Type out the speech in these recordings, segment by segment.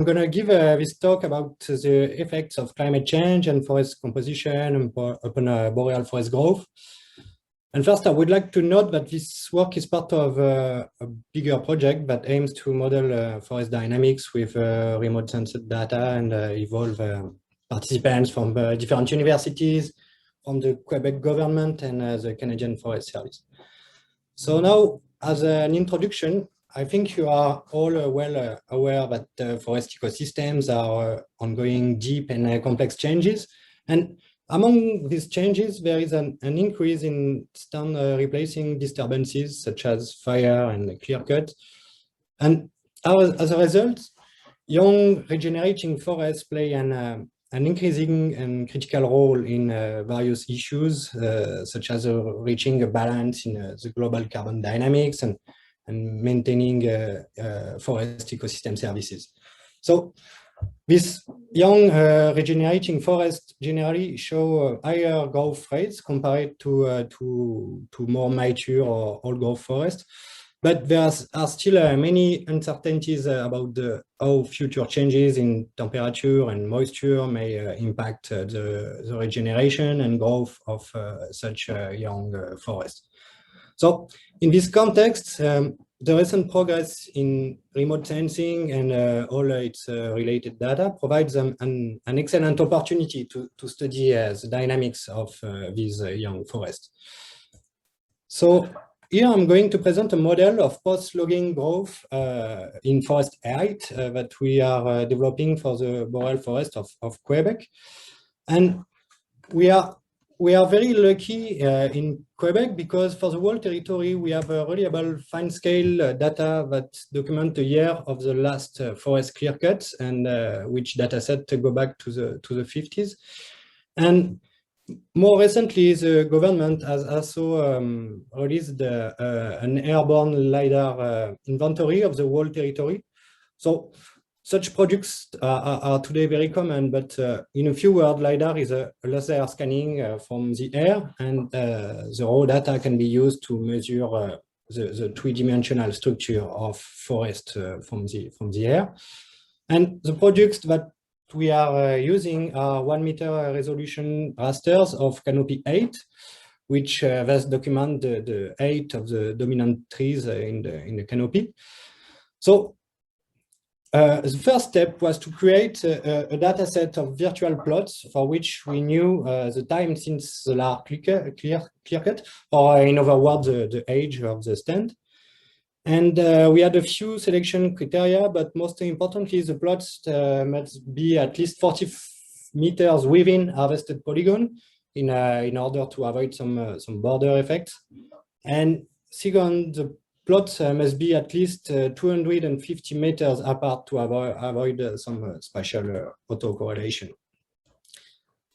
I'm going to give this talk about the effects of climate change and forest composition upon boreal forest growth. And first, I would like to note that this work is part of a bigger project that aims to model forest dynamics with remote sensed data and involve participants from different universities, from the Quebec government and the Canadian Forest Service. So now, as an introduction, I think you are all well aware that forest ecosystems are ongoing deep and complex changes. And among these changes, there is an increase in stand replacing disturbances such as fire and clear cut. And as a result, young regenerating forests play an increasing and critical role in various issues, such as reaching a balance in the global carbon dynamics and maintaining forest ecosystem services. So these young regenerating forests generally show higher growth rates compared to more mature or old growth forests. But there are still many uncertainties about how future changes in temperature and moisture may impact the regeneration and growth of such young forests. So in this context, the recent progress in remote sensing and all its related data provides an excellent opportunity to study the dynamics of these young forests. So here I'm going to present a model of post-logging growth in forest height that we are developing for the boreal forest of Quebec. And we are very lucky in Quebec because for the whole territory, we have reliable fine-scale data that document the year of the last forest clear cuts and which data set go back to the 50s. And more recently, the government has also released an airborne LiDAR inventory of the whole territory. So such products are today very common, but in a few words, LiDAR is a laser scanning from the air, and the raw data can be used to measure the three-dimensional structure of forest from the air. And the products that we are using are 1 meter resolution rasters of canopy 8, which thus document the height of the dominant trees in the canopy. So the first step was to create a data set of virtual plots for which we knew the time since the last clear cut, or in other words, the age of the stand. And we had a few selection criteria, but most importantly, the plots must be at least 40 meters within harvested polygon in order to avoid some border effects. And second, the plots must be at least 250 meters apart to avoid some spatial autocorrelation.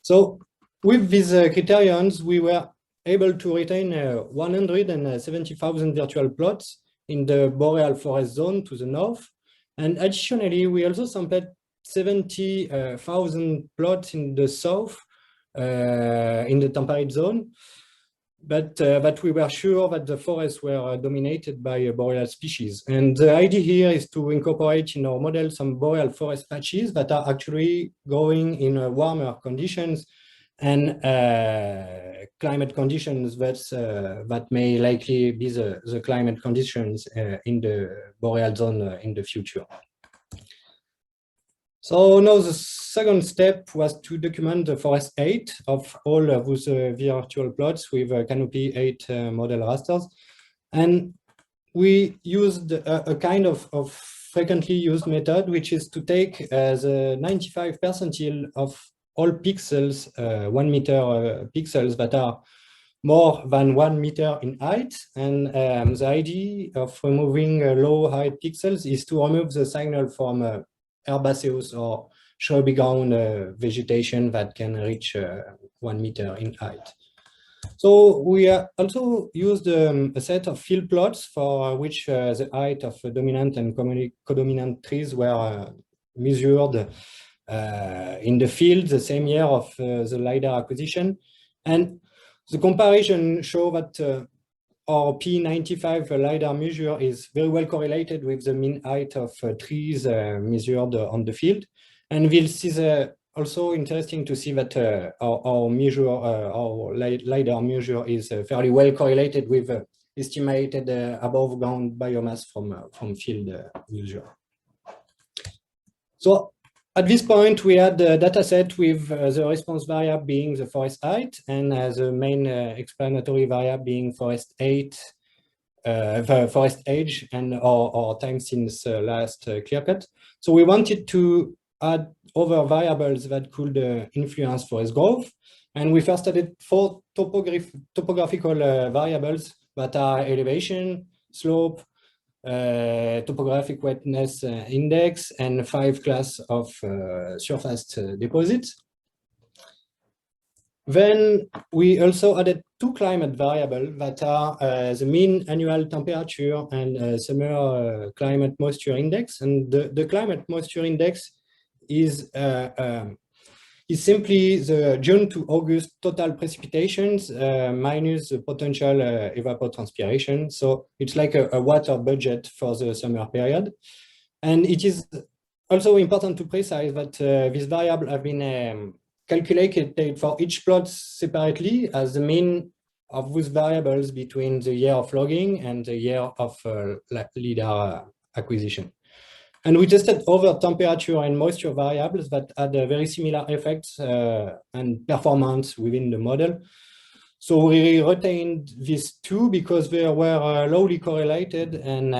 So with these criterions, we were able to retain 170,000 virtual plots in the boreal forest zone to the north. And additionally, we also sampled 70,000 plots in the south, in the temperate zone. But we were sure that the forests were dominated by boreal species. And the idea here is to incorporate in our model some boreal forest patches that are actually growing in warmer conditions and climate conditions that may likely be the climate conditions in the boreal zone in the future. So now the second step was to document the forest height of all of those virtual plots with canopy 8 model rasters. And we used a kind of frequently used method, which is to take the 95 percentile of all pixels, 1 meter pixels that are more than 1 meter in height. And the idea of removing low height pixels is to remove the signal from herbaceous or shrubby ground vegetation that can reach 1 meter in height. So we also used a set of field plots for which the height of dominant and codominant trees were measured in the field the same year of the LiDAR acquisition. And the comparison show that our P95 LiDAR measure is very well correlated with the mean height of trees measured on the field. And this is also interesting to see that our measure, our LiDAR measure is fairly well correlated with estimated above ground biomass from field measure. So at this point, we had the data set with the response variable being the forest height and the main explanatory variable being forest age and our time since last clear cut. So we wanted to add other variables that could influence forest growth. And we first added 4 topographical variables that are elevation, slope, topographic wetness index, and 5 class of surface deposits. Then we also added 2 climate variables that are the mean annual temperature and summer climate moisture index. And the climate moisture index is simply the June to August total precipitations minus the potential evapotranspiration. So it's like a water budget for the summer period. And it is also important to precise that these variables have been calculated for each plot separately as the mean of those variables between the year of logging and the year of LiDAR acquisition. And we tested other temperature and moisture variables that had very similar effects and performance within the model. So we retained these 2 because they were lowly correlated, and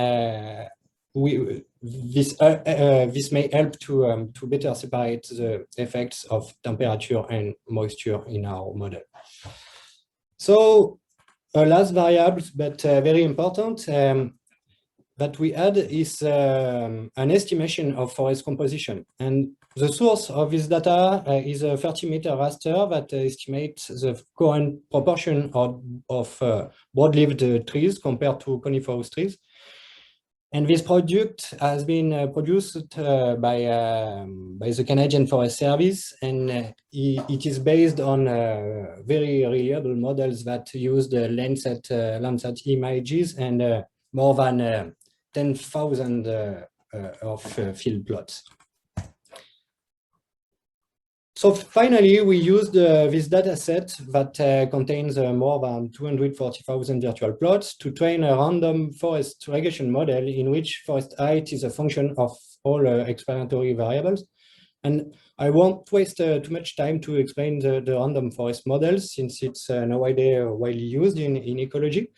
this may help to better separate the effects of temperature and moisture in our model. So last variable, but very important, that we add is an estimation of forest composition. And the source of this data is a 30-meter raster that estimates the current proportion of broad-leaved trees compared to coniferous trees. And this product has been produced by the Canadian Forest Service, and it is based on very reliable models that use the Landsat images and more than 10,000 of field plots. So finally, we used this data set that contains more than 240,000 virtual plots to train a random forest regression model in which forest height is a function of all explanatory variables. And I won't waste too much time to explain the random forest models, since it's nowadays widely used in ecology.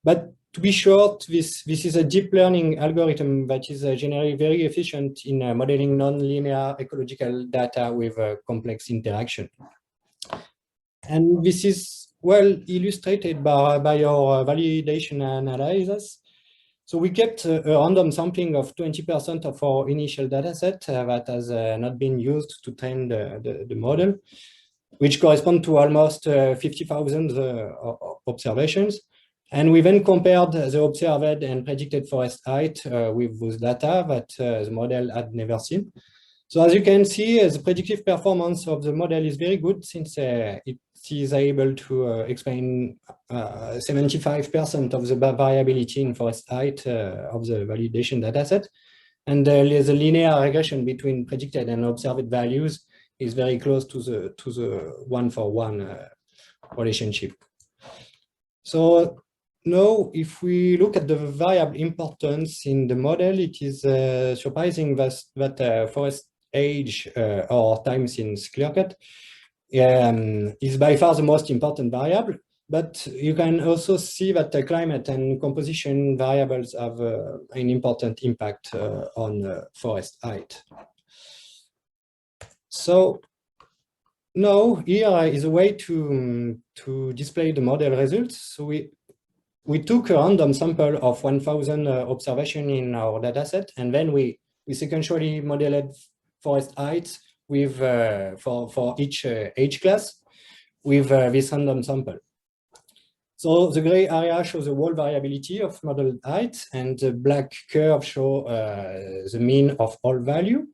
But to be short, this is a deep learning algorithm that is generally very efficient in modeling non-linear ecological data with complex interaction. And this is well illustrated by our validation analysis. So we kept a random sampling of 20% of our initial data set that has not been used to train the model, which correspond to almost 50,000 observations. And we then compared the observed and predicted forest height with those data that the model had never seen. So as you can see, the predictive performance of the model is very good, since it is able to explain 75% of the variability in forest height of the validation dataset. And the linear regression between predicted and observed values is very close to the one-for-one relationship. So now, if we look at the variable importance in the model, it is surprising that forest age or time since clear cut is by far the most important variable. But you can also see that the climate and composition variables have an important impact on forest height. So now here is a way to display the model results. So we took a random sample of 1,000 observations in our dataset, and then we sequentially modeled forest height with for each age class with this random sample. So the gray area shows the whole variability of modeled height, and the black curve shows the mean of all value.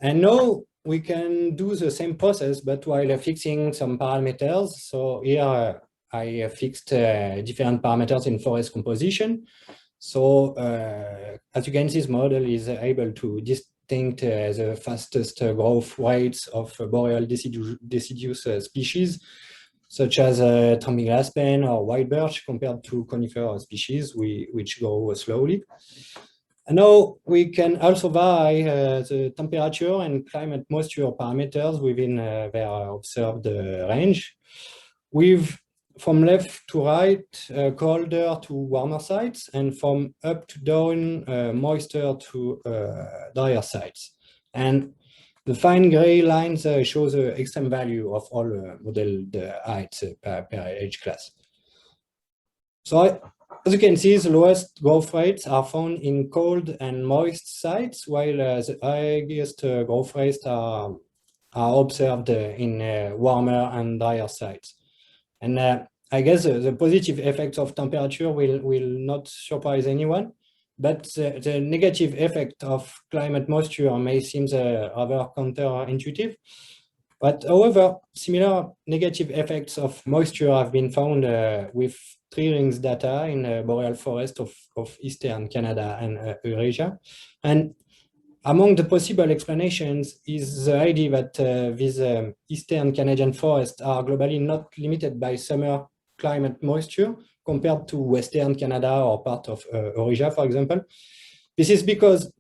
And now we can do the same process, but while fixing some parameters. So here I fixed different parameters in forest composition. So as you can see, this model is able to distinct the fastest growth rates of boreal deciduous species, such as tramping aspen or white birch, compared to conifer species, which grow slowly. And now we can also vary the temperature and climate moisture parameters within their observed range, with from left to right, colder to warmer sites, and from up to down, moister to drier sites. And the fine gray lines show the extreme value of all modeled heights per age class. So as you can see, the lowest growth rates are found in cold and moist sites, while the highest growth rates are observed in warmer and drier sites. And I guess the positive effects of temperature will not surprise anyone, but the negative effect of climate moisture may seem rather counterintuitive. But however, similar negative effects of moisture have been found with tree rings data in boreal forest of eastern Canada and Eurasia. And among the possible explanations is the idea that these eastern Canadian forests are globally not limited by summer climate moisture compared to western Canada or part of Eurasia, for example. This is because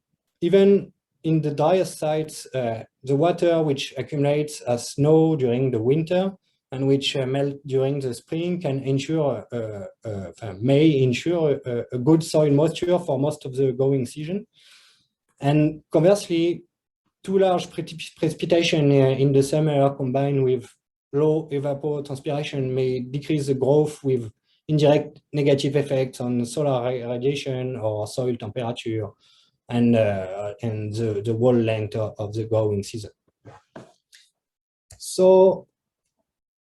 even in the driest sites, the water which accumulates as snow during the winter and which melt during the spring can ensure, may ensure a good soil moisture for most of the growing season. And conversely, too large precipitation in the summer combined with low evapotranspiration may decrease the growth with indirect negative effects on solar radiation or soil temperature and the whole length of the growing season. So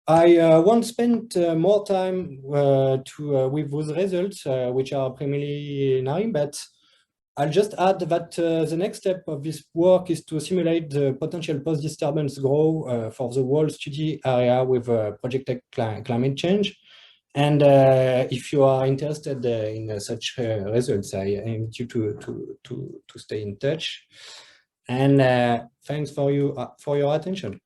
I won't spend more time with those results, which are preliminary, but I'll just add that the next step of this work is to simulate the potential post-disturbance growth for the whole study area with projected climate change. And if you are interested in such results, I invite you to stay in touch. And thanks for your attention.